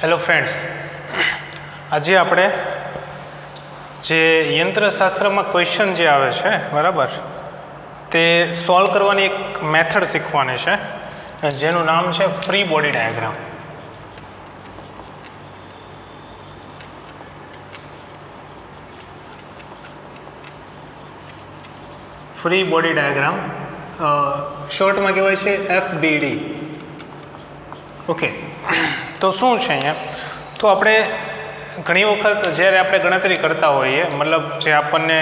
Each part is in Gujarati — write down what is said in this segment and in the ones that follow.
હેલો ફ્રેન્ડ્સ, આજે આપણે જે યંત્રશાસ્ત્રમાં ક્વેશ્ચન જે આવે છે બરાબર, તે સોલ્વ કરવાની એક મેથડ શીખવાની છે જેનું નામ છે free body diagram. Free body diagram શોર્ટમાં કહેવાય છે FBD. ઓકે, તો શું છે અહીંયા? તો આપણે ઘણી વખત જ્યારે આપણે ગણતરી કરતા હોઈએ, મતલબ જે આપણને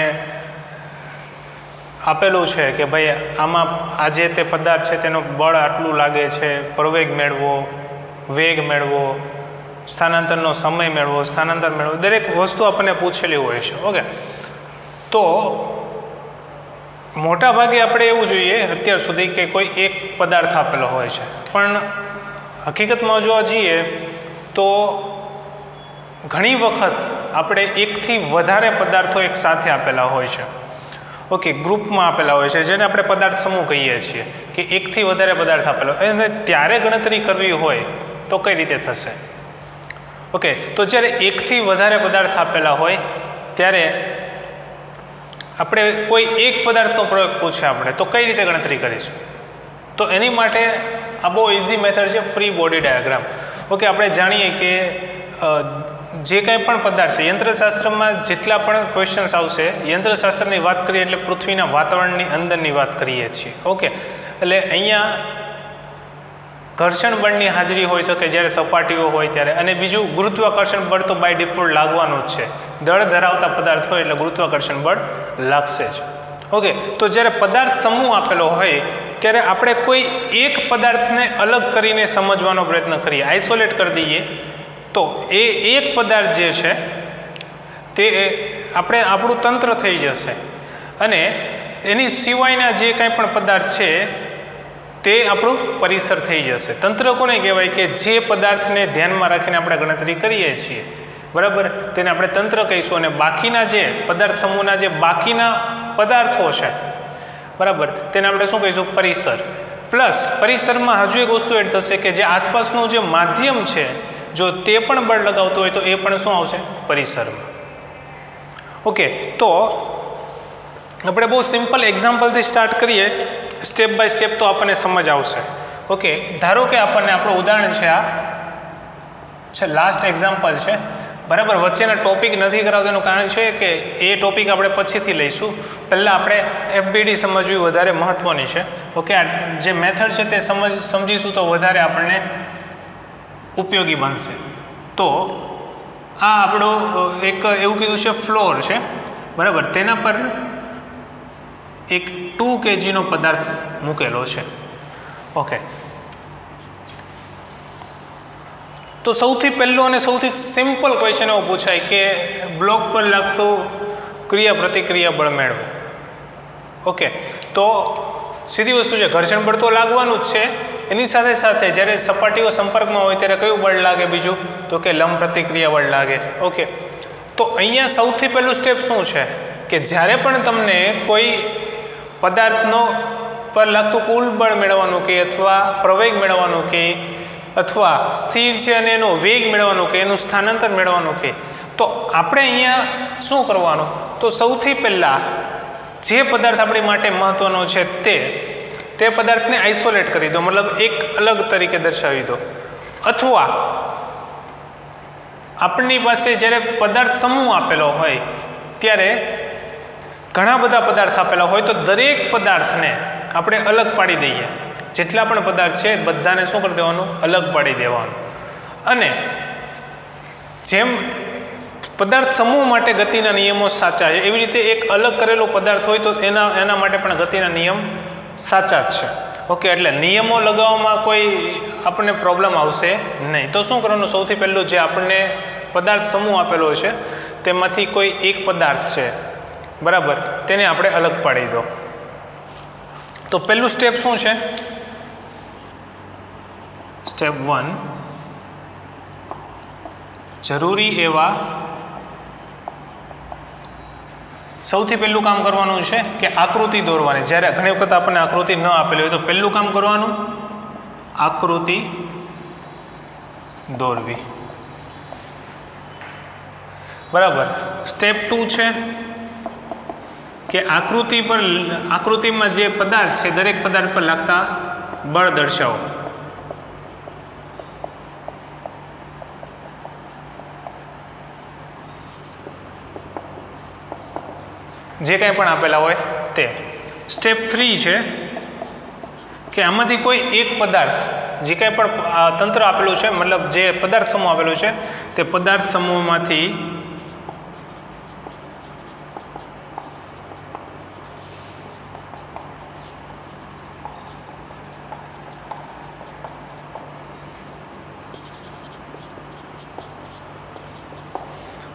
આપેલું છે કે ભાઈ આમાં આજે તે પદાર્થ છે તેનો બળ આટલું લાગે છે, પ્રવેગ મેળવો, વેગ મેળવો, સ્થાનાંતરનો સમય મેળવો, સ્થાનાંતર મેળવો, દરેક વસ્તુ આપણને પૂછેલી હોય છે. ઓકે, તો મોટા ભાગે આપણે એવું જોઈએ અત્યાર સુધી કે કોઈ એક પદાર્થ આપેલો હોય છે, પણ હકીકતમાં જોવા જઈએ તો ઘણી વખત આપણે એકથી વધારે પદાર્થો એક સાથે આપેલા હોય છે. ઓકે, ગ્રુપમાં આપેલા હોય છે, જેને આપણે પદાર્થ સમૂહ કહીએ છીએ કે એકથી વધારે પદાર્થ આપેલો, અને ત્યારે ગણતરી કરવી હોય તો કઈ રીતે થશે? ઓકે, તો જ્યારે એકથી વધારે પદાર્થ આપેલા હોય ત્યારે આપણે કોઈ એક પદાર્થનો પ્રયોગ પૂછે આપણે તો કઈ રીતે ગણતરી કરીશું? તો એની માટે આ બહુ ઇઝી મેથડ છે, ફ્રી બોડી ડાયાગ્રામ. ઓકે, આપણે જાણીએ કે જે કંઈ પણ પદાર્થ છે, યંત્રશાસ્ત્રમાં જેટલા પણ ક્વેશ્ચન્સ આવશે, યંત્રશાસ્ત્રની વાત કરીએ એટલે પૃથ્વીના વાતાવરણની અંદરની વાત કરીએ છીએ. ઓકે, એટલે અહીંયા ઘર્ષણ બળની હાજરી હોઈ શકે જ્યારે સપાટીઓ હોય ત્યારે, અને બીજું ગુરુત્વાકર્ષણ બળ તો બાય ડિફોલ્ટ લાગવાનું જ છે. દળ ધરાવતા પદાર્થ હોય એટલે ગુરુત્વાકર્ષણ બળ લાગશે જ. ઓકે, તો જ્યારે પદાર્થ સમૂહ આપેલો હોય ત્યારે આપણે કોઈ એક પદાર્થને અલગ કરીને સમજવાનો પ્રયત્ન કરીએ, આઇસોલેટ કરી દઈએ, તો એ એક પદાર્થ જે છે તે આપણું તંત્ર થઈ જશે, અને એની સિવાયના જે કાંઈ પણ પદાર્થ છે તે આપણું પરિસર થઈ જશે. તંત્ર કોને કહેવાય? કે જે પદાર્થને ધ્યાનમાં રાખીને આપણે ગણતરી કરીએ છીએ, બરાબર, તેને આપણે તંત્ર કહીશું. અને બાકીના જે પદાર્થ સમૂહના જે બાકીના પદાર્થો છે, બરાબર, તેને આપણે શું કહીશું? પરિસર. પ્લસ પરિસરમાં હજુ એક વસ્તુ એડ થશે કે જે આસપાસનું જે માધ્યમ છે, જો તે પણ બળ લગાવતું હોય તો એ પણ શું આવશે? પરિસરમાં. ઓકે, તો આપણે બહુ સિમ્પલ એક્ઝામ્પલથી સ્ટાર્ટ કરીએ, સ્ટેપ બાય સ્ટેપ, તો આપણને સમજ આવશે. ઓકે, ધારો કે આપણને આપણું ઉદાહરણ છે, આ છે લાસ્ટ એક્ઝામ્પલ છે, બરાબર. વચ્ચેના ટોપિક નથી કરાવતો એનું કારણ છે કે એ ટોપિક આપણે પછીથી લઈશું. પહેલાં આપણે FBD સમજવી વધારે મહત્ત્વની છે. ઓકે, આ જે મેથડ છે તે સમજીશું તો વધારે આપણને ઉપયોગી બનશે. તો આ આપણો એક એવું કીધું છે ફ્લોર છે, બરાબર, તેના પર એક 2 kgનો પદાર્થ મૂકેલો છે. ઓકે, તો સૌથી પહેલો અને સૌથી સિમ્પલ ક્વેશ્ચન એવો પૂછાય કે બ્લોક પર લાગતું ક્રિયા પ્રતિક્રિયા બળ મેળવો. ઓકે, તો સીધી વસ્તુ છે, ઘર્ષણ બળ તો લાગવાનું જ છે, એની સાથે સાથે જ્યારે સપાટીઓ સંપર્કમાં હોય ત્યારે કયું બળ લાગે? બીજું તો કે લંબ પ્રતિક્રિયા બળ લાગે. ઓકે, તો અહીંયા સૌથી પહેલું સ્ટેપ શું છે કે જ્યારે પણ તમને કોઈ પદાર્થનો પર લાગતું કુલ બળ મેળવવાનું કે, અથવા પ્રવેગ મેળવવાનું કે, અથવા સ્થિર છે અને એનો વેગ મેળવવાનો કે, એનું સ્થાનાંતર મેળવવાનું કે, તો આપણે અહીંયા શું કરવાનું? તો સૌથી પહેલાં જે પદાર્થ આપણી માટે મહત્ત્વનો છે તે પદાર્થને આઇસોલેટ કરી દો, મતલબ એક અલગ તરીકે દર્શાવી દો. અથવા આપણી પાસે જ્યારે પદાર્થ સમૂહ આપેલો હોય ત્યારે ઘણા બધા પદાર્થ આપેલા હોય તો દરેક પદાર્થને આપણે અલગ પાડી દઈએ. જેટલા પણ પદાર્થ છે બધાને શું કરી દેવાનું? અલગ પાડી દેવાનું. અને જેમ પદાર્થ સમૂહ માટે ગતિના નિયમો સાચા છે, એવી રીતે એક અલગ કરેલો પદાર્થ હોય તો એના માટે પણ ગતિના નિયમ સાચા જ છે. ઓકે, એટલે નિયમો લગાવવામાં કોઈ આપણને પ્રોબ્લેમ આવશે નહીં. તો શું કરવાનું? સૌથી પહેલું જે આપણને પદાર્થ સમૂહ આપેલો છે તેમાંથી કોઈ એક પદાર્થ છે, બરાબર, તેને આપણે અલગ પાડી દો. તો પહેલું સ્ટેપ શું છે? સ્ટેપ 1, જરૂરી એવા સૌથી પહેલું કામ કરવાનું છે કે આકૃતિ દોરવાની. જ્યારે ઘણી વખત આપણને આકૃતિ ન આપેલી હોય તો પહેલું કામ કરવાનું આકૃતિ દોરવી. બરાબર. સ્ટેપ 2 છે કે આકૃતિમાં જે પદાર્થ છે દરેક પદાર્થ પર લાગતા બળ દર્શાવો. જે કંઈ પણ આપેલા હોય તે. સ્ટેપ 3 છે કે આમાંથી કોઈ એક પદાર્થ જે કંઈ પણ તંત્ર આપેલું છે, મતલબ જે પદાર્થ સમૂહ આપેલું છે તે પદાર્થ સમૂહમાંથી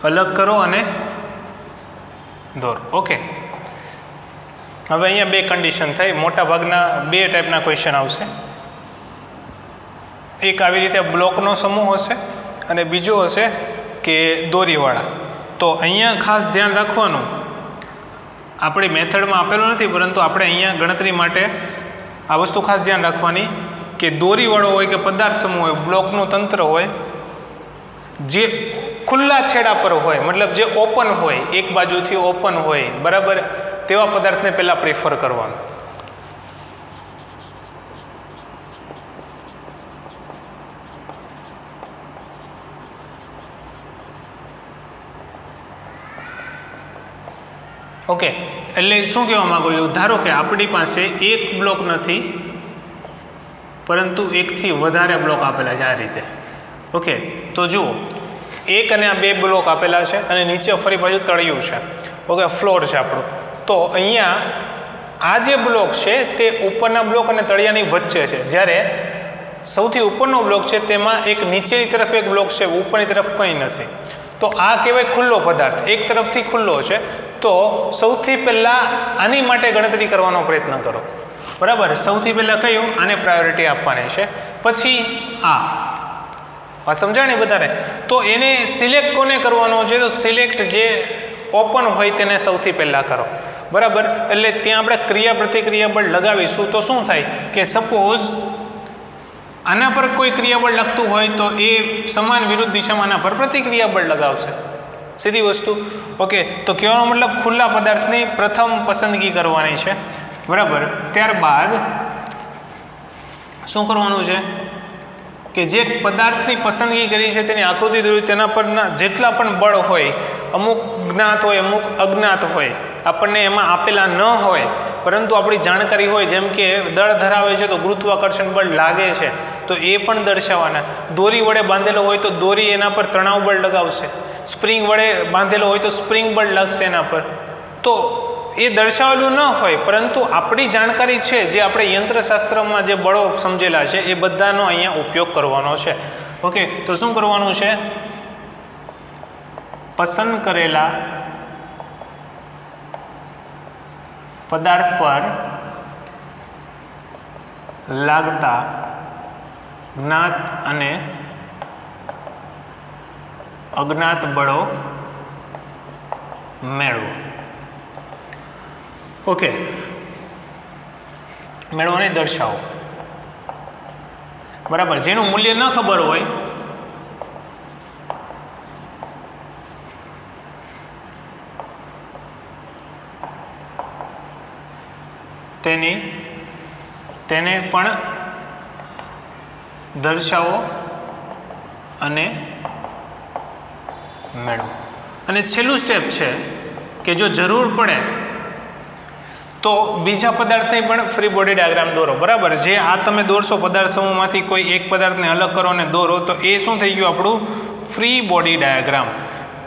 અલગ કરો અને દોરો. ઓકે, હવે અહીંયા બે કન્ડિશન થઈ. મોટા ભાગના બે ટાઈપના ક્વેશ્ચન આવશે. એક આવી રીતે બ્લોકનો સમૂહ હશે અને બીજો હશે કે દોરીવાળા. તો અહીંયા ખાસ ધ્યાન રાખવાનું, આપણી મેથડમાં આપેલું નથી પરંતુ આપણે અહીંયા ગણતરી માટે આ વસ્તુ ખાસ ધ્યાન રાખવાની કે દોરીવાળો હોય કે પદાર્થ સમૂહ હોય, બ્લોકનું તંત્ર હોય, જે ખુલ્લા છેડા પર હોય, મતલબ જે ઓપન હોય, એક બાજુથી ઓપન હોય, બરાબર, તેવા પદાર્થને પહેલાં પ્રિફર કરવાનું. ઓકે, એટલે શું કહેવા માંગુ છું, ધારો કે આપણી પાસે એક બ્લોક નથી પરંતુ એકથી વધારે બ્લોક આપેલા છે આ રીતે. ઓકે, તો જુઓ, એક અને આ બે બ્લોક આપેલા છે અને નીચે ફરી બાજુ તળિયું છે. ઓકે, ફ્લોર છે આપણું. તો અહીંયા આ જે બ્લોક છે તે ઉપરના બ્લોક અને તળિયાની વચ્ચે છે, જ્યારે સૌથી ઉપરનો બ્લોક છે તેમાં એક નીચેની તરફ એક બ્લોક છે, ઉપરની તરફ કંઈ નથી. તો આ કહેવાય ખુલ્લો પદાર્થ, એક તરફથી ખુલ્લો છે. તો સૌથી પહેલાં આની માટે ગણતરી કરવાનો પ્રયત્ન કરો. બરાબર, સૌથી પહેલાં કયું, આને પ્રાયોરિટી આપવાની છે, પછી આ. વાત સમજાય ને બધાને? તો એને સિલેક્ટ કોને કરવાનો છે? તો સિલેક્ટ જે ઓપન હોય તેને સૌથી પહેલાં કરો. બરાબર, એટલે ત્યાં આપણે ક્રિયા પ્રતિક્રિયા બળ લગાવીશું તો શું થાય કે સપોઝ આના પર કોઈ ક્રિયાબળ લાગતું હોય તો એ સમાન વિરુદ્ધ દિશામાં આના પર પ્રતિક્રિયા બળ લગાવશે. સીધી વસ્તુ. ઓકે, તો કહેવાનો મતલબ ખુલ્લા પદાર્થની પ્રથમ પસંદગી કરવાની છે. બરાબર, ત્યારબાદ શું કરવાનું છે કે જે પદાર્થની પસંદગી કરી છે તેની આકૃતિ દોરી, તેના પરના જેટલા પણ બળ હોય, અમુક જ્ઞાત હોય, અમુક અજ્ઞાત હોય, આપણને એમાં આપેલા ન હોય પરંતુ આપણી જાણકારી હોય, જેમ કે દળ ધરાવે છે તો ગુરુત્વાકર્ષણ બળ લાગે છે તો એ પણ દર્શાવવાના. દોરી વડે બાંધેલો હોય તો દોરી એના પર તણાવ બળ લગાવશે. સ્પ્રિંગ વડે બાંધેલો હોય તો સ્પ્રિંગ બળ લાગશે એના પર. તો એ દર્શાવેલું ન હોય પરંતુ આપણી જાણકારી છે, જે આપણે યંત્રશાસ્ત્રમાં જે બળો સમજેલા છે એ બધાનો અહીંયા ઉપયોગ કરવાનો છે. ઓકે, તો શું કરવાનું છે? પસંદ કરેલા પદાર્થ પર લાગતા જ્ઞાત અને અજ્ઞાત બળો મેળવો. ઓકે, મેળવોને દર્શાવો. બરાબર, જેનું મૂલ્ય ન ખબર હોય તેને પણ દર્શાવો અને મેળવો. અને છેલ્લું સ્ટેપ છે કે જો જરૂર પડે તો બીજા પદાર્થની પણ ફ્રી બોડી ડાયાગ્રામ દોરો. બરાબર, જે આ તમે દોરશો પદાર્થ સમૂહમાંથી કોઈ એક પદાર્થને અલગ કરો અને દોરો તો એ શું થઈ ગયું આપણું free body diagram.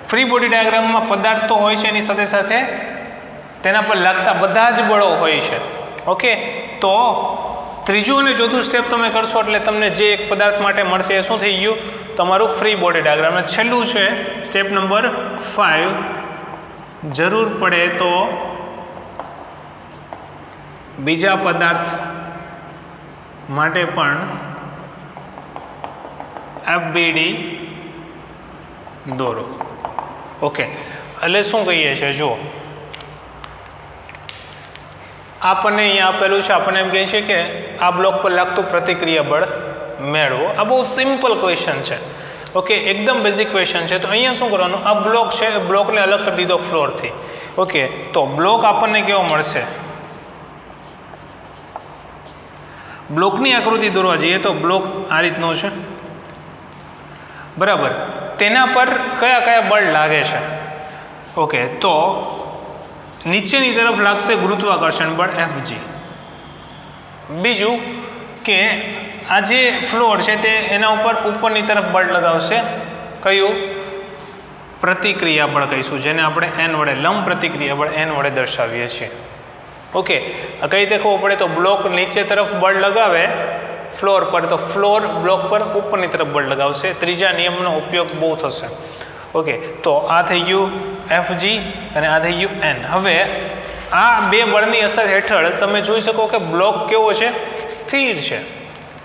Free body ડાયાગ્રામમાં પદાર્થ તો હોય છે, એની સાથે સાથે તેના પર લાગતા બધા જ બળો હોય છે. ઓકે, તો ત્રીજું અને ચોથું સ્ટેપ તમે કરશો એટલે તમને જે એક પદાર્થ માટે મળશે એ શું થઈ ગયું? તમારું ફ્રી બોડી ડાયાગ્રામ. અને છેલ્લું છે સ્ટેપ નંબર 5, જરૂર પડે તો બીજા પદાર્થ માટે પણ FBD દોરો. ઓકે, એટલે શું કહીએ છીએ? જુઓ, આપણને અહીંયા આપેલું છે, આપણને એમ કહે છે કે આ બ્લોક પર લાગતું પ્રતિક્રિયા બળ મેળવો. આ બહુ સિમ્પલ ક્વેશ્ચન છે. ઓકે, એકદમ બેઝિક ક્વેશ્ચન છે. તો અહીંયા શું કરવાનું, આ બ્લોક છે એ બ્લોકને અલગ કરી દીધો ફ્લોરથી. ઓકે, તો બ્લોક આપણને કેવો મળશે, બ્લોકની આકૃતિ દોરવા જઈએ તો બ્લોક આ રીતનો છે, બરાબર. તેના પર કયા કયા બળ લાગે છે? ઓકે, તો નીચેની તરફ લાગશે ગુરુત્વાકર્ષણ બળ Fg. બીજું કે આ જે ફ્લોર છે તે એના ઉપર ઉપરની તરફ બળ લગાવશે, કયું, પ્રતિક્રિયા બળ કહીશું, જેને આપણે n વડે, લંબ પ્રતિક્રિયા બળ n વડે દર્શાવીએ છીએ. ઓકે, કઈ રીતે ખબર પડે, તો બ્લોક નીચે તરફ બળ લગાવે ફ્લોર પર, તો ફ્લોર બ્લોક પર ઉપરની તરફ બળ લગાવશે. ત્રીજા નિયમનો ઉપયોગ બહુ થશે. ઓકે, તો આ થઈ ગયું Fg અને આ થઈ ગયું n. હવે આ બે બળની અસર હેઠળ તમે જોઈ શકો કે બ્લોક કેવો છે, સ્થિર છે.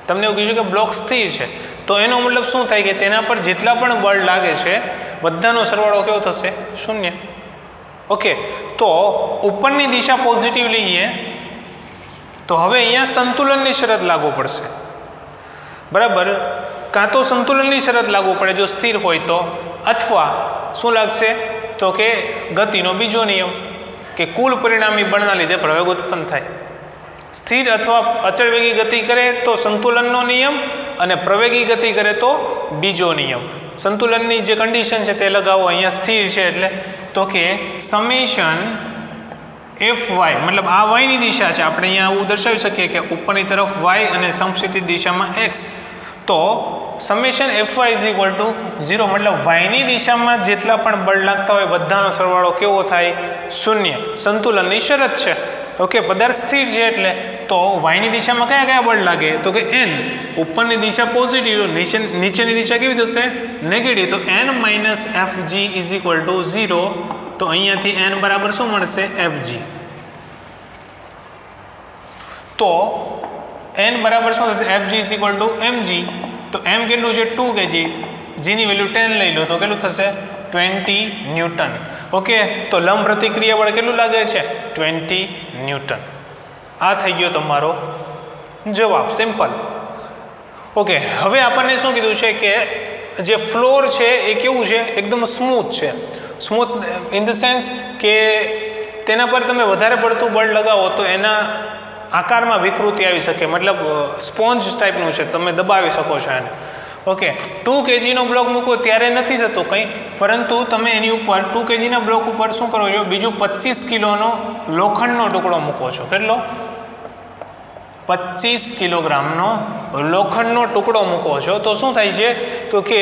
તમને એવું કીધું કે બ્લોક સ્થિર છે, તો એનો મતલબ શું થાય કે તેના પર જેટલા પણ બળ લાગે છે બધાનો સરવાળો કેવો થશે, 0. ઓકે, તો ઉપરની દિશા પોઝિટિવ લઈએ તો હવે અહીંયા સંતુલનની શરત લાગુ પડશે, બરાબર. કાં તો સંતુલનની શરત લાગુ પડે જો સ્થિર હોય તો, અથવા શું લાગશે, તો કે ગતિનો બીજો નિયમ, કે કુલ પરિણામી બળના લીધે પ્રવેગ ઉત્પન્ન થાય. સ્થિર અથવા અચળ વેગી ગતિ કરે તો સંતુલનનો નિયમ, અને પ્રવેગી ગતિ કરે તો બીજો નિયમ. સંતુલનની જે કન્ડિશન છે તે લગાવો, અહીંયા સ્થિર છે એટલે, તો કે સમેશન Fy, મતલબ આ y ની દિશા છે, આપણે અહીંયા આવું દર્શાવી શકીએ કે ઉપરની તરફ y અને સમક્ષિતિજ દિશામાં x. તો summation Fy is equal two 0, મતલબ y ની દિશામાં જેટલા પણ બળ લાગતા હોય બધાનો સરવાળો કેવો થાય, 0. સંતુલનની શરત છે. ઓકે, પદાર્થ સ્થિર છે એટલે, તો y ની દિશામાં કયા કયા બળ લાગે, તો કે n. ઉપરની દિશા પોઝિટિવ, નીચેની દિશા કેવી થશે, નેગેટિવ. તો n minus Fg is equal two 0. તો અહીંયાથી n બરાબર શું મળશે, Fg. તો n બરાબર શું થશે, Fg is equal two mg. તો m કેટલું છે, 2 kg, જીની વેલ્યુ 10 લઈ લો તો કેટલું થશે, 20 ન્યૂટન. ઓકે, તો લંબ પ્રતિક્રિયા બળ કેટલું લાગે છે, 20 ન્યૂટન. આ થઈ ગયો તમારો જવાબ, સિમ્પલ. ઓકે, હવે આપણને શું કીધું છે કે જે ફ્લોર છે એ કેવું છે, એકદમ સ્મૂથ છે. સ્મૂથ ઇન ધ સેન્સ કે તેના પર તમે વધારે પડતું બળ લગાવો તો એના આકારમાં વિકૃતિ આવી શકે, મતલબ સ્પોન્જ ટાઈપનું છે, તમે દબાવી શકો છો એને. ઓકે, 2 kgનો બ્લોક મૂકો ત્યારે નથી થતો કંઈ, પરંતુ તમે એની ઉપર 2 kgના બ્લોક ઉપર શું કરો છો, બીજું 25 કિલોનો લોખંડનો ટુકડો મૂકો છો. કેટલો, 25 કિલોગ્રામનો લોખંડનો ટુકડો મૂકો છો, તો શું થાય છે, તો કે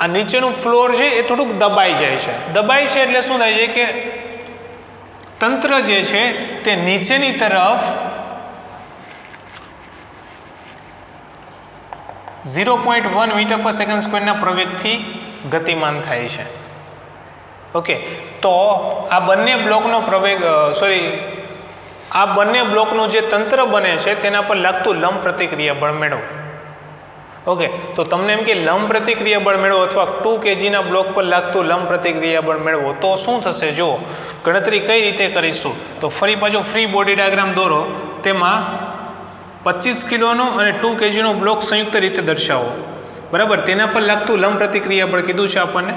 આ નીચેનું ફ્લોર છે એ થોડુંક દબાઈ જાય છે. દબાઈ છે એટલે શું થાય છે કે તંત્ર જે છે તે નીચેની તરફ 0.1 મીટર પર સેકન્ડ સ્ક્વેરના પ્રવેગથી ગતિમાન થાય છે. ઓકે, તો આ બંને બ્લોકનો પ્રવેગ, આ બંને બ્લોકનું જે તંત્ર બને છે તેના પર લાગતું લંબ પ્રતિક્રિયા બળ મેળવો. ઓકે, તો તમને એમ કે લંબ પ્રતિક્રિયા બળ મેળવો અથવા 2 kgના બ્લોક પર લાગતું લંબ પ્રતિક્રિયા બળ મેળવો, તો શું થશે, જો ગણતરી કઈ રીતે કરીશું. તો ફરી પાછો ફ્રી બોડી ડાયાગ્રામ દોરો, તેમાં 25 કિલોનો અને 2 kgનો બ્લોક સંયુક્ત રીતે દર્શાવો, બરાબર. તેના પર લાગતું લંબ પ્રતિક્રિયા બળ કીધું છે આપણને.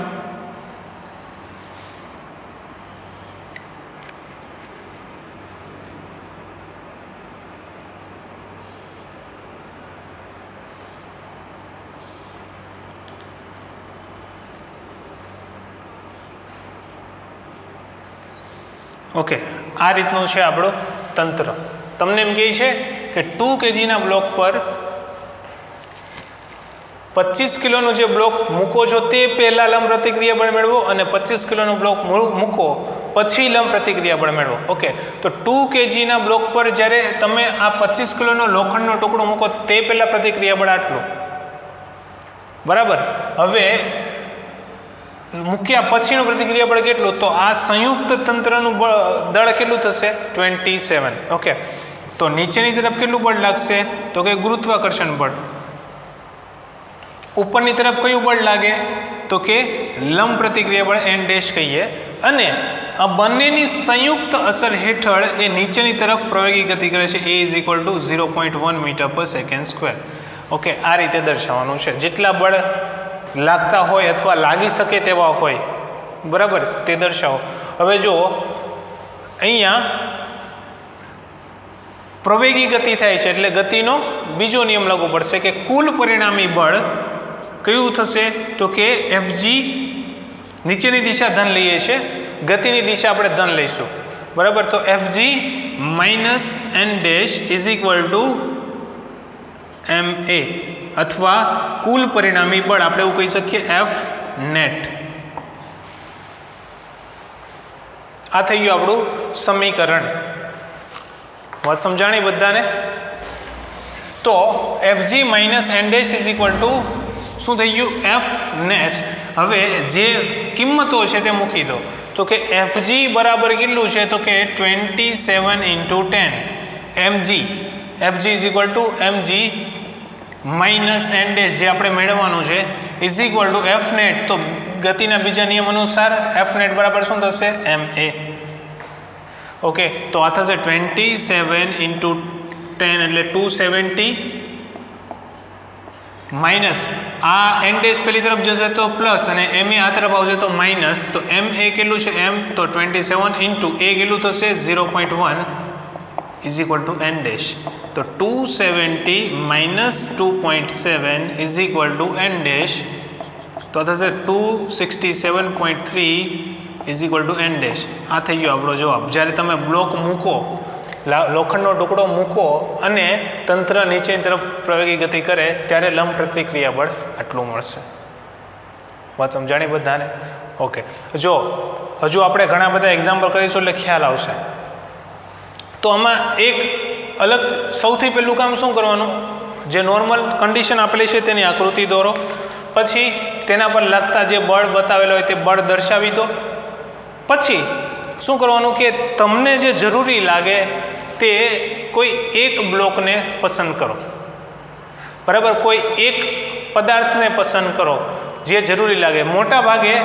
ઓકે, આ રીતનું છે આપણું તંત્ર. તમને એમ કહે છે કે 2 kgના બ્લોક પર 25 કિલોનો જે બ્લોક મૂકો છો તે પહેલાં લંબ પ્રતિક્રિયા બળ મેળવો, અને 25 કિલોનો બ્લોક મૂકો પછી લંબ પ્રતિક્રિયા બળ મેળવો. ઓકે, તો 2 kgના બ્લોક પર જ્યારે તમે આ 25 કિલોનો લોખંડનો ટુકડો મૂકો તે પહેલાં પ્રતિક્રિયા બળ આટલું, બરાબર. હવે મૂક્યા પછીનું પ્રતિક્રિયા બળ કેટલું, તો આ સંયુક્ત તંત્રનું દળ કેટલું થશે, 27. ઓકે, તો નીચેની તરફ કેટલું બળ લાગશે, તો કે ગુરુત્વાકર્ષણ બળ. ઉપરની તરફ કયું બળ લાગે, તો કે લંબ પ્રતિક્રિયા બળ n ડેશ કહીએ, અને આ બંનેની સંયુક્ત અસર હેઠળ એ નીચેની તરફ પ્રવેગી ગતિ કરે છે, a is equal to 0.1 metre per second square. Okay, આ રીતે દર્શાવવાનું છે. જેટલા બળ લાગતા હોય અથવા લાગી શકે તેવા હોય, બરાબર, તે દર્શાવો. હવે જો અહીંયા પ્રવેગી ગતિ થાય છે એટલે ગતિનો બીજો નિયમ લાગુ પડશે કે કુલ પરિણામી બળ કયું થશે? તો કે Fg, નીચેની દિશા ધન લઈએ છીએ, ગતિની દિશા આપણે ધન લઈશું, બરાબર. તો Fg minus n dash is equal two ma, અથવા કુલ પરિણામી બળ આપણે એવું કહી શકીએ F નેટ. આ થઈ ગયું આપણું સમીકરણ. વાત સમજાણી બધાને? તો Fg minus n dash is equal two શું થઈ ગયું? F net. હવે જે કિંમતો છે તે મૂકી દો. તો કે Fg બરાબર કેટલું છે? તો કે 27 × 10 mg. Fg is equal two mg minus n dash જે આપણે મેળવવાનું છે is equal two F net. તો ગતિના બીજા નિયમ અનુસાર F નેટ બરાબર શું થશે? ma. ઓકે, તો આ થશે 27 × 10 એટલે 270 માઇનસ આ n ડેશ પેલી તરફ જશે તો પ્લસ અને ma આ તરફ આવશે તો માઇનસ. તો ma કેટલું છે? m. તો 27 × a કેટલું થશે? 0.1 is equal two n dash. તો 270 minus 2.7 is equal two n dash. તો થશે 267.3 is equal two n dash. આ થઈ ગયો આપણો જવાબ. જ્યારે તમે બ્લોક મૂકો, લોખંડનો ટુકડો મૂકો અને તંત્ર નીચેની તરફ પ્રવેગી ગતિ કરે ત્યારે લંબ પ્રતિક્રિયા બળ આટલું મળશે. વાત સમજાણી બધાને? ઓકે, જો હજુ આપણે ઘણા બધા એક્ઝામ્પલ કરીશું એટલે ખ્યાલ આવશે. તો આમાં એક અલગ સૌથી પહેલું કામ શું કરવાનું? જે નોર્મલ કન્ડિશન આપેલી છે તેની આકૃતિ દોરો, પછી તેના પર લાગતા જે બળ બતાવેલા હોય તે બળ દર્શાવી દો. પછી શું કરવાનું કે તમને જે જરૂરી લાગે તે કોઈ એક બ્લોકને પસંદ કરો, બરાબર. કોઈ એક પદાર્થને પસંદ કરો જે જરૂરી લાગે. મોટા ભાગે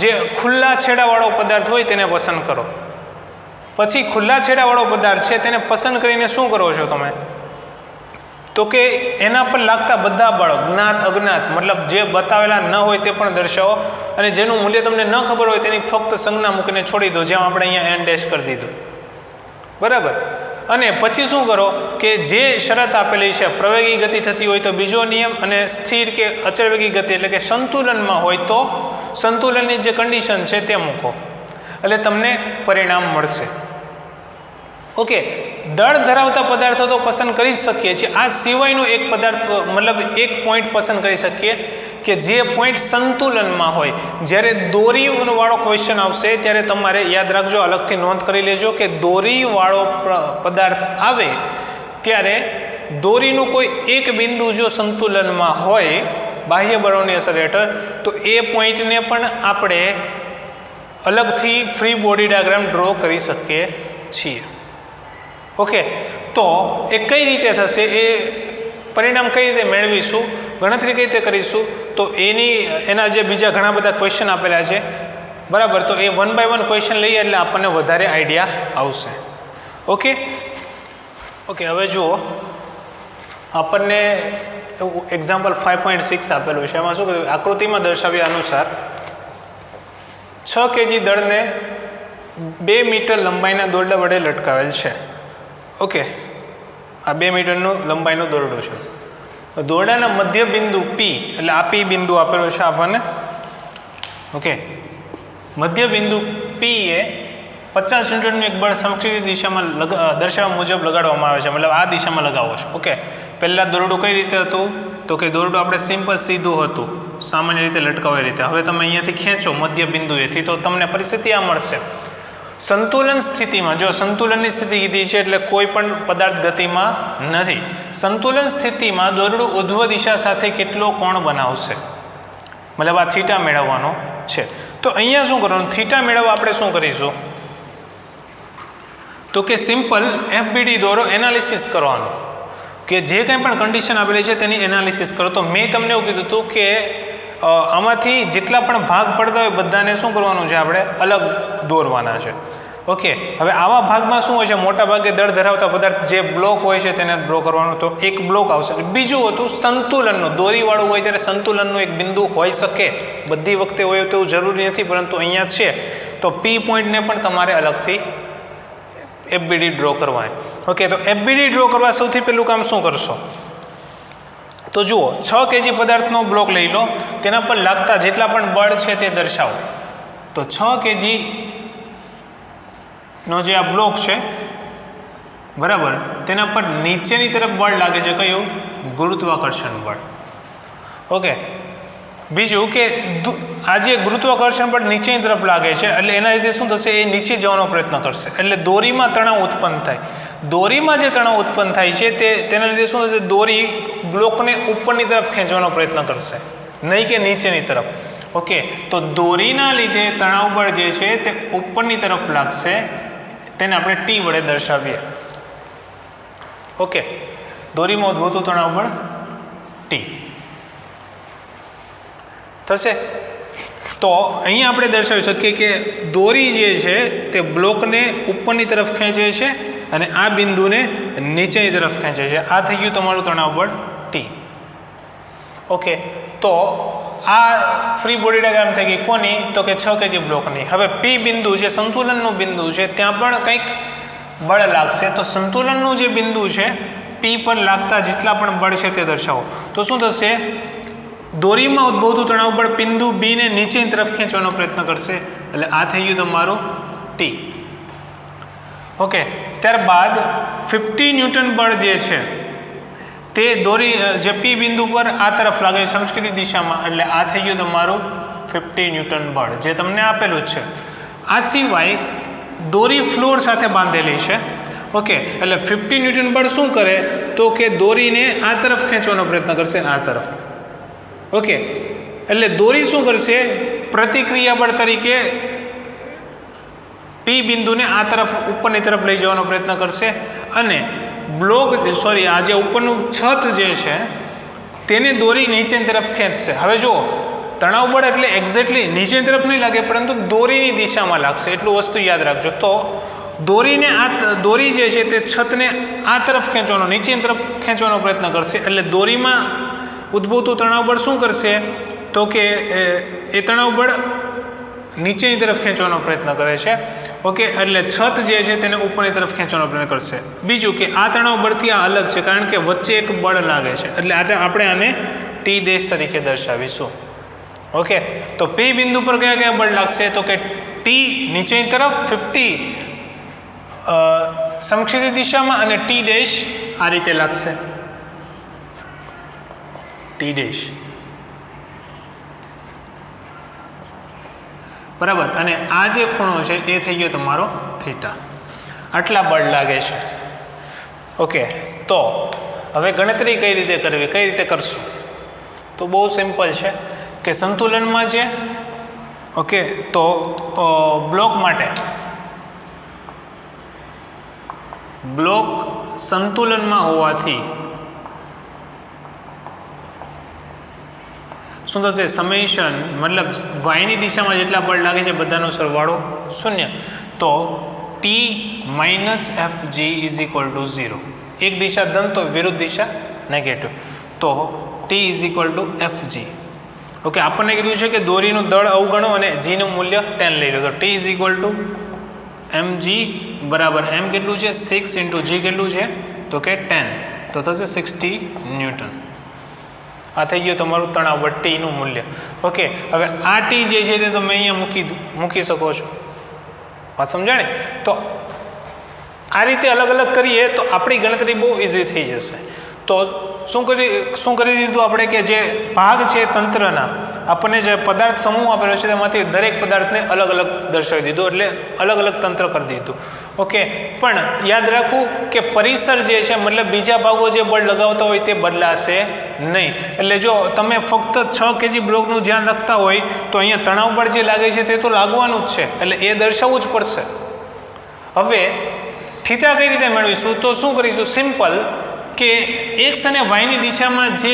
જે ખુલ્લા છેડાવાળો પદાર્થ હોય તેને પસંદ કરો. પછી ખુલ્લા છેડાવાળો પદાર્થ છે તેને પસંદ કરીને શું કરો છો તમે? તો કે એના પર લાગતા બધા બળ જ્ઞાત અજ્ઞાત મતલબ જે બતાવેલા ન હોય તે પણ દર્શાવો, અને જેનું મૂલ્ય તમને ન ખબર હોય તેની ફક્ત સંજ્ઞા મૂકીને છોડી દો, જેમ આપણે અહીંયા n ડેશ કરી દીધું, બરાબર. અને પછી શું કરો કે જે શરત આપેલી છે પ્રવેગી ગતિ થતી હોય તો બીજો નિયમ, અને સ્થિર કે અચળવેગી ગતિ એટલે કે સંતુલનમાં હોય તો સંતુલનની જે કન્ડિશન છે તે મૂકો, એટલે તમને પરિણામ મળશે. ઓકે, દળ ધરાવતા પદાર્થો તો પસંદ કરી શકીએ છીએ. આ સિવાયનો એક પદાર્થ મતલબ એક પોઈન્ટ પસંદ કરી શકીએ કે જે પોઈન્ટ સંતુલનમાં હોય. જ્યારે દોરીવાળો ક્વેશ્ચન આવશે ત્યારે તમારે યાદ રાખજો, અલગથી નોંધ કરી લેજો કે દોરીવાળો પદાર્થ આવે ત્યારે દોરીનું કોઈ એક બિંદુ જો સંતુલનમાં હોય બાહ્ય બળોની અસર હેઠળ, તો એ પોઈન્ટને પણ આપણે અલગથી ફ્રી બોડી ડાયાગ્રામ ડ્રો કરી શકીએ છીએ. ઓકે, તો એ કઈ રીતે થશે, એ પરિણામ કઈ રીતે મેળવીશું, ગણતરી કઈ રીતે કરીશું, તો એના જે બીજા ઘણા બધા ક્વેશ્ચન આપેલા છે, બરાબર. તો એ 1 by 1 ક્વેશ્ચન લઈએ એટલે આપણને વધારે આઈડિયા આવશે. ઓકે, હવે જુઓ, આપણને એક્ઝામ્પલ 5.6 આપેલું છે. એમાં શું કહ્યું? આકૃતિમાં દર્શાવ્યા અનુસાર 6 kg દળને 2 મીટર લંબાઈના દોરડા વડે લટકાવેલ છે. ઓકે, આ 2 મીટરનું લંબાઈનું દોરડું છે. દોરડાના મધ્ય બિંદુ P, એટલે આ P બિંદુ આપેલો છે આપણને. ઓકે, મધ્ય બિંદુ P એ 50 ન્યૂટનનું એક બળ સમક્ષ દિશામાં દર્શાવવા મુજબ લગાડવામાં આવે છે, મતલબ આ દિશામાં લગાવો છો. ઓકે, પહેલાં દોરડું કઈ રીતે હતું? તો કે દોરડું આપણે સિમ્પલ સીધું હતું, સામાન્ય રીતે લટકાવે રીતે. હવે તમે અહીંયાથી ખેંચો મધ્ય બિંદુએથી તો તમને પરિસ્થિતિ આ મળશે. સંતુલન સ્થિતિમાં, જો સંતુલનની સ્થિતિ કીધી છે એટલે કોઈ પણ પદાર્થ ગતિમાં નથી. સંતુલન સ્થિતિમાં દોરડું ઉધ્વ દિશા સાથે કેટલો કોણ બનાવશે, મતલબ આ થીટા મેળવવાનો છે. તો અહીંયા શું કરવાનું? થીટા મેળવવા આપણે શું કરીશું? તો કે સિમ્પલ FBD દોરો, એનાલિસિસ કરવાનું, કે જે કંઈ પણ કન્ડિશન આપેલી છે તેની એનાલિસિસ કરો. તો મેં તમને એવું કીધું હતું કે આમાંથી જેટલા પણ ભાગ પડતા હોય બધાને શું કરવાનું છે? આપણે અલગ દોરવાના છે. ઓકે, હવે આવા ભાગમાં શું હોય છે, મોટા ભાગે દળ ધરાવતા પદાર્થ જે બ્લોક હોય છે તેને ડ્રો કરવાનો. તો એક બ્લોક આવશે. બીજું હતું સંતુલનનું. દોરીવાળું હોય ત્યારે સંતુલનનું એક બિંદુ હોઈ શકે, બધી વખતે હોય તો જરૂરી નથી, પરંતુ અહીંયા છે. તો પી પોઈન્ટને પણ તમારે અલગથી એફબીડી ડ્રો કરવાની. ઓકે, તો એફબીડી ડ્રો કરવા સૌથી પહેલું કામ શું કરશો? તો જુઓ, 6 kg પદાર્થનો બ્લોક લઈ લો, તેના પર લાગતા જેટલા પણ બળ છે તે દર્શાવો. તો 6 kg નો જે આ બ્લોક છે, બરાબર, તેના પર નીચેની તરફ બળ લાગે છે. કયું? ગુરુત્વાકર્ષણ બળ. ઓકે, બીજું કે આ જે ગુરુત્વાકર્ષણ બળ નીચેની તરફ લાગે છે, એટલે એના લીધે શું થશે? એ નીચે જવાનો પ્રયત્ન કરશે, એટલે દોરીમાં તણાવ ઉત્પન્ન થાય. દોરીમાં જે તણાવ ઉત્પન્ન થાય છે તેના લીધે શું થશે? દોરી બ્લોકને ઉપરની તરફ ખેંચવાનો પ્રયત્ન કરશે, નહીં કે નીચેની તરફ. ઓકે, તો દોરીના લીધે તણાવ બળ જે છે તે ઉપરની તરફ લાગશે, તેને આપણે ટી વડે દર્શાવીએ. ઓકે, દોરીમાં ઉદ્ભવતું તણાવ બળ ટી થશે. તો અહીંયા આપણે દર્શાવી શકીએ કે દોરી જે છે તે બ્લોકને ઉપરની તરફ ખેંચે છે અને આ બિંદુને નીચેની તરફ ખેંચે છે. આ થઈ ગયું તમારું તણાવ બળ ટી. ઓકે, તો આ ફ્રી બોડી ડાયાગ્રામ થઈ ગઈ કોની? તો કે 6 kg બ્લોકની. હવે પી બિંદુ જે સંતુલનનું બિંદુ છે ત્યાં પણ કંઈક બળ લાગશે. તો સંતુલનનું જે બિંદુ છે પી પર લાગતા જેટલા પણ બળ છે તે દર્શાવો. તો શું થશે? દોરીમાં ઉદ્ભવતું તણાવ બળ બિંદુ બી ને નીચેની તરફ ખેંચવાનો પ્રયત્ન કરશે, એટલે આ થઈ ગયું તમારું ટી. ઓકે, ત્યારબાદ 50 ન્યૂટન બળ જે છે તે દોરી જે પી બિંદુ પર આ તરફ લાગે સંસ્કૃતિ દિશામાં, એટલે આ થઈ ગયું તમારું 50 ન્યૂટન બળ જે તમને આપેલું જ છે. આ સિવાય દોરી ફ્લોર સાથે બાંધેલી છે. ઓકે, એટલે 50 ન્યૂટન બળ શું કરે? તો કે દોરીને આ તરફ ખેંચવાનો પ્રયત્ન કરશે, આ તરફ. ઓકે, એટલે દોરી શું કરશે? પ્રતિક્રિયા બળ તરીકે પી બિંદુને આ તરફ ઉપરની તરફ લઈ જવાનો પ્રયત્ન કરશે અને આ જે ઉપરનું છત જે છે તેને દોરી નીચેની તરફ ખેંચશે. હવે જુઓ, તણાવ બળ એટલે એક્ઝેક્ટલી નીચેની તરફ નહીં લાગે, પરંતુ દોરીની દિશામાં લાગશે, એટલું વસ્તુ યાદ રાખજો. તો દોરી જે છે તે છતને આ તરફ ખેંચવાનો, નીચેની તરફ ખેંચવાનો પ્રયત્ન કરશે, એટલે દોરીમાં ઉદ્ભવતું તણાવ બળ શું કરશે? તો કે એ તણાવ બળ નીચેની તરફ ખેંચવાનો પ્રયત્ન કરે છે. ઓકે, એટલે છત જે છે તેને ઉપરની તરફ ખેંચવાનો પ્રયત્ન કરશે. બીજું કે આ તણાવ બળથી આ અલગ છે, કારણ કે વચ્ચે એક બળ લાગે છે, એટલે આપણે આને ટી ડેશ તરીકે દર્શાવીશું. ઓકે, તો પી બિંદુ પર કયા કયા બળ લાગશે? તો કે ટી નીચેની તરફ 50 સમક્ષિતિ દિશામાં અને ટી ડેશ આ રીતે લાગશે. ટી ડેશ, બરાબર. અને આ જે ખૂણો છે એ થઈ ગયો તમારો થીટા. આટલા બળ લાગે છે. ઓકે, તો હવે ગણતરી કઈ રીતે કરવી, કઈ રીતે કરશું? તો બહુ સિમ્પલ છે કે સંતુલનમાં છે. ઓકે, તો બ્લોક માટે બ્લોક સંતુલનમાં હોવાથી શું થશે? સમેશન, મતલબ વાયની દિશામાં જેટલા બળ લાગે છે બધાનો સરવાળો 0. તો T minus FG is equal two 0. એક દિશા ધન તો વિરુદ્ધ દિશા નેગેટિવ. તો T is equal two FG. Okay, આપણને કીધું છે કે દોરીનું દળ અવગણો અને જીનું મૂલ્ય 10 લઈ લો. તો T is equal two mg બરાબર m કેટલું છે? 6 ઇન્ટુ g કેટલું છે? તો કે 10. તો થશે 60 ન્યૂટન. આ થઈ ગયું તમારું તણાવ બળ ટીનું મૂલ્ય. ઓકે, હવે આ ટી જે છે તે તમે અહીંયા મૂકી શકો છો. વાત સમજાણે? તો આ રીતે અલગ અલગ કરીએ તો આપણી ગણતરી બહુ ઇઝી થઈ જશે. તો શું કરી દીધું આપણે કે જે ભાગ છે તંત્રના, આપણને જે પદાર્થ સમૂહ આપેલો છે તેમાંથી દરેક પદાર્થને અલગ અલગ દર્શાવી દીધું, એટલે અલગ અલગ તંત્ર કરી દીધું. ઓકે, પણ યાદ રાખવું કે પરિસર જે છે, મતલબ બીજા ભાગો જે બળ લગાવતા હોય તે બદલાશે નહીં. એટલે જો તમે ફક્ત 6 kg બ્લોકનું ધ્યાન રાખતા હોય તો અહીંયા તણાવ બળ જે લાગે છે તે તો લાગવાનું જ છે, એટલે એ દર્શાવવું જ પડશે. હવે થીટા કઈ રીતે મેળવીશું? તો શું કરીશું? સિમ્પલ કે એક્સ અને વાયની દિશામાં જે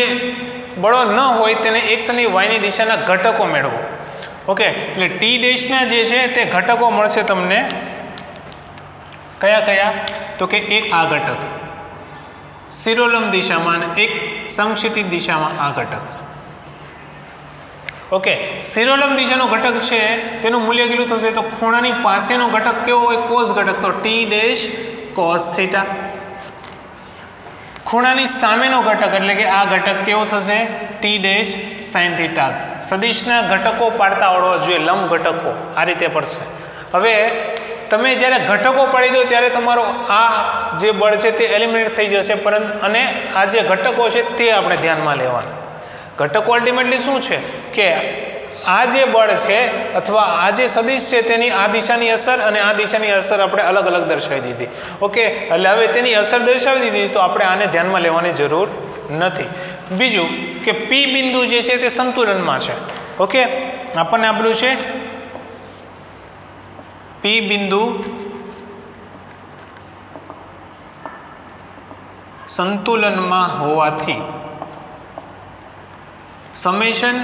બળો ન હોય તેને એક્સ અને વાયની દિશાના ઘટકો મેળવો. ઓકે, એટલે ટી ડેશના જે છે તે ઘટકો મળશે તમને કયા કયા? તો કે એક આ ઘટક શિરોલંબ દિશામાં અને એક સમક્ષિતિજ દિશામાં આ ઘટક. ઓકે, શિરોલંબ દિશાનો ઘટક છે તેનું મૂલ્ય કેટલું થશે? તો ખૂણાની પાસેનો ઘટક કેવો હોય? કોસ ઘટક, તો ટી ડેશ કોસ થીટા. ખૂણાની સામેનો ઘટક એટલે કે આ ઘટક કેવો થશે? T dash sine theta. સદિશના ઘટકો પાડતા આવડવા જોઈએ, લંબ ઘટકો આ રીતે પડશે. હવે તમે જ્યારે ઘટકો પાડી દો ત્યારે તમારો આ જે બળ છે તે એલિમિનેટ થઈ જશે, પરંતુ અને આ જે ઘટકો છે તે આપણે ધ્યાનમાં લેવાના. ઘટકો અલ્ટિમેટલી શું છે કે આ જે બળ છે અથવા આ જે સદિશ છે તેની આ દિશાની અસર અને આ દિશાની અસર આપણે અલગ અલગ દર્શાવી દીધી. ઓકે, એટલે હવે તેની અસર દર્શાવી દીધી તો આપણે આને ધ્યાનમાં લેવાની જરૂર નથી. બીજું કે પી બિંદુ જે છે તે સંતુલનમાં છે. ઓકે, આપણને આપેલું છે પી બિંદુ સંતુલનમાં હોવાથી સમેશન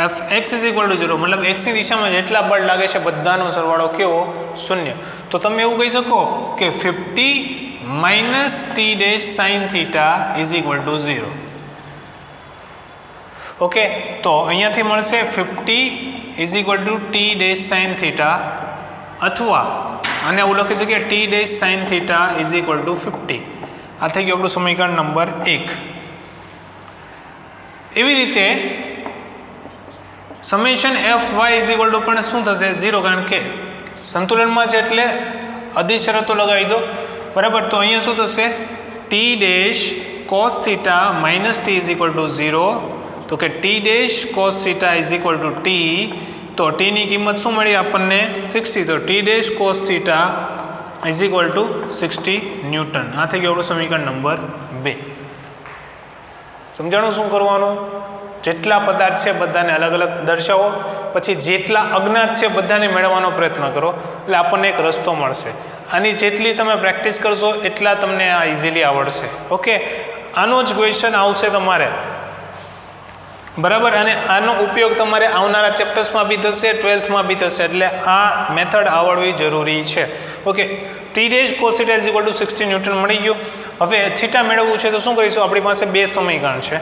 Fx = 0, મતલબ x ની દિશામાં જેટલા બળ લાગે છે બધાનો સરવાળો કેવો? 0. તો તમે એવું કહી શકો કે 50 - t dash sin theta = 0. Okay, તો અહીંયાથી મળશે 50 = t ડેશ sin થીટા અથવા આને એવું લખી શકીએ t ડેશ sin થીટા = 50. આ થઈ ગયું આપણું સમીકરણ નંબર 1. એવી રીતે સમેશન Fy = પણ શું થશે? 0, કારણ કે સંતુલનમાં છે એટલે અધિક શરતો લગાવી દો. બરાબર, તો અહીંયા શું થશે? t dash cos theta - t = 0. તો કે t dash cos theta = t. તો t ની કિંમત શું મળી આપણને? 60. તો t dash cos theta = 60 newton. આ થઈ ગયું આપણું સમીકરણ નંબર 2. સમજાણું શું કરવાનું? જેટલા પદાર્થ છે બધાને અલગ અલગ દર્શાવો, પછી જેટલા અજ્ઞાત છે બધાને મેળવવાનો પ્રયત્ન કરો, એટલે આપણને એક રસ્તો મળશે. આની જેટલી તમે પ્રેક્ટિસ કરશો એટલા તમને આ ઇઝીલી આવડશે. ઓકે, આનો જ ક્વેશ્ચન આવશે તમારે. બરાબર, અને આનો ઉપયોગ તમારે આવનારા ચેપ્ટર્સમાં બી થશે, 12થમાં બી થશે, એટલે આ મેથડ આવડવી જરૂરી છે. Okay, t dash cos theta = 60 newton મળી ગયું. હવે થીટા મેળવવું છે તો શું કરીશું? આપણી પાસે બે સમીકરણ છે,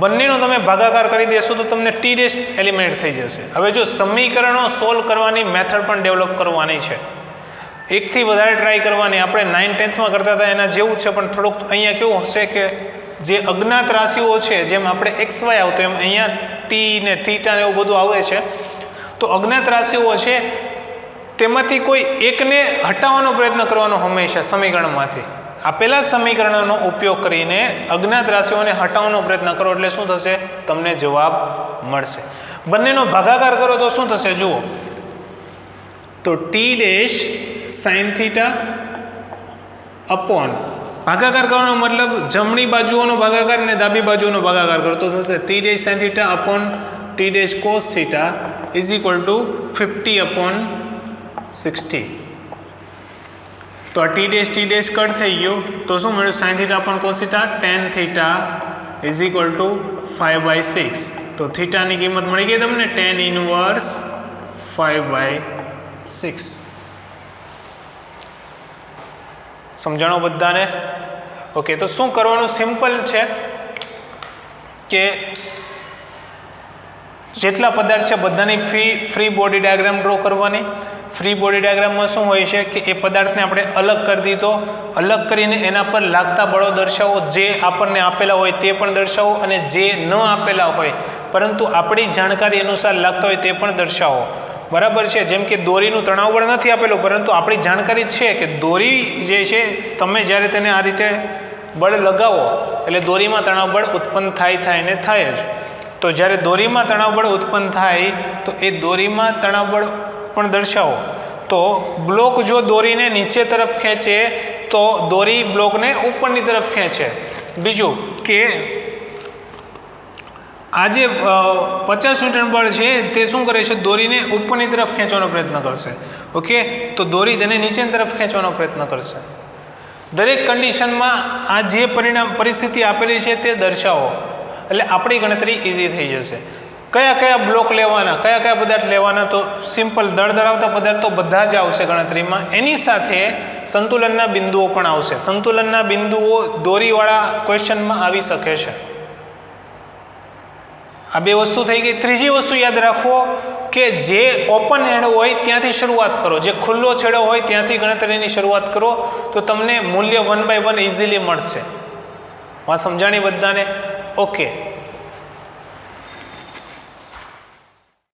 બંનેનો તમે ભાગાકાર કરી દેશો તો તમને t ડેશ એલિમિનેટ થઈ જશે. હવે જો સમીકરણો સોલ્વ કરવાની મેથડ પણ ડેવલપ કરવાની છે, એકથી વધારે ટ્રાય કરવાની. આપણે 9th 10thમાં કરતા હતા એના જેવું છે, પણ થોડુંક અહીંયા કેવું હશે કે જે અજ્ઞાત રાશિઓ છે, જેમ આપણે xy આવતો એમ અહીંયા t ને થીટા ને એવું બધું આવે છે. તો અજ્ઞાત રાશિઓ છે તેમાંથી કોઈ એકને હટાવવાનો પ્રયત્ન કરવાનો હંમેશા સમીકરણમાંથી. આપેલા સમીકરણોનો ઉપયોગ કરીને અજ્ઞાત રાશિઓને હટાવવાનો પ્રયત્ન કરો એટલે શું થશે? તમને જવાબ મળશે. બંનેનો ભાગાકાર કરો તો શું થશે? જુઓ, તો t dash sin theta upon ભાગાકાર કરવાનો મતલબ જમણી બાજુઓનો ભાગાકાર અને ડાબી બાજુઓનો ભાગાકાર કરો તો થશે t dash sin theta upon t dash cos theta = 50/60. તો આ t ડેશ કટ થઈ ગયો તો શું મળ્યું? sin theta upon cos theta tan theta = 5/6. તો થીટાની કિંમત મળી ગઈ તમને tan ઇન્વર્સ 5/6. સમજાણો બધાને? ઓકે, તો શું કરવાનું? સિમ્પલ છે કે જેટલા પદાર્થ છે બધાની ફ્રી બોડી ડાયાગ્રામ ડ્રો કરવાની. ફ્રી બોડી ડાયાગ્રામમાં શું હોય છે કે એ પદાર્થને આપણે અલગ કરી દીધો, અલગ કરીને એના પર લાગતા બળો દર્શાવો, જે આપણને આપેલા હોય તે પણ દર્શાવો અને જે ન આપેલા હોય પરંતુ આપણી જાણકારી અનુસાર લાગતા હોય તે પણ દર્શાવો. બરાબર છે? જેમ કે દોરીનું તણાવ બળ નથી આપેલું, પરંતુ આપણી જાણકારી છે કે દોરી જે છે તમે જ્યારે તેને આ રીતે બળ લગાવો એટલે દોરીમાં તણાવ બળ ઉત્પન્ન થાય ને થાય જ. તો જ્યારે દોરીમાં તણાવ બળ ઉત્પન્ન થાય તો એ દોરીમાં તણાવ બળ પણ દર્શાવો. તો બ્લોક જો દોરીને નીચે તરફ ખેંચે તો દોરી બ્લોકને ઉપરની તરફ ખેંચે. બીજું કે આ જે 50 ન્યૂટન બળ છે તે શું કરે છે? દોરીને ઉપરની તરફ ખેંચવાનો પ્રયત્ન કરશે. ઓકે, તો દોરી તેને નીચેની તરફ ખેંચવાનો પ્રયત્ન કરશે. દરેક કન્ડિશનમાં આ જે પરિસ્થિતિ આપેલી છે તે દર્શાવો એટલે આપણી ગણતરી ઇઝી થઈ જશે. કયા કયા બ્લોક લેવાના, કયા કયા પદાર્થ લેવાના, તો સિમ્પલ દળ ધરાવતા પદાર્થો બધા જ આવશે ગણતરીમાં. એની સાથે સંતુલનના બિંદુઓ પણ આવશે. સંતુલનના બિંદુઓ દોરીવાળા ક્વેશ્ચનમાં આવી શકે છે. આ બે વસ્તુ થઈ ગઈ. ત્રીજી વસ્તુ યાદ રાખો કે જે ઓપન એન્ડ હોય ત્યાંથી શરૂઆત કરો, જે ખુલ્લો છેડો હોય ત્યાંથી ગણતરીની શરૂઆત કરો, તો તમને મૂલ્ય 1/1 ઇઝીલી મળશે. વાત સમજાણી બધાને? ઓકે.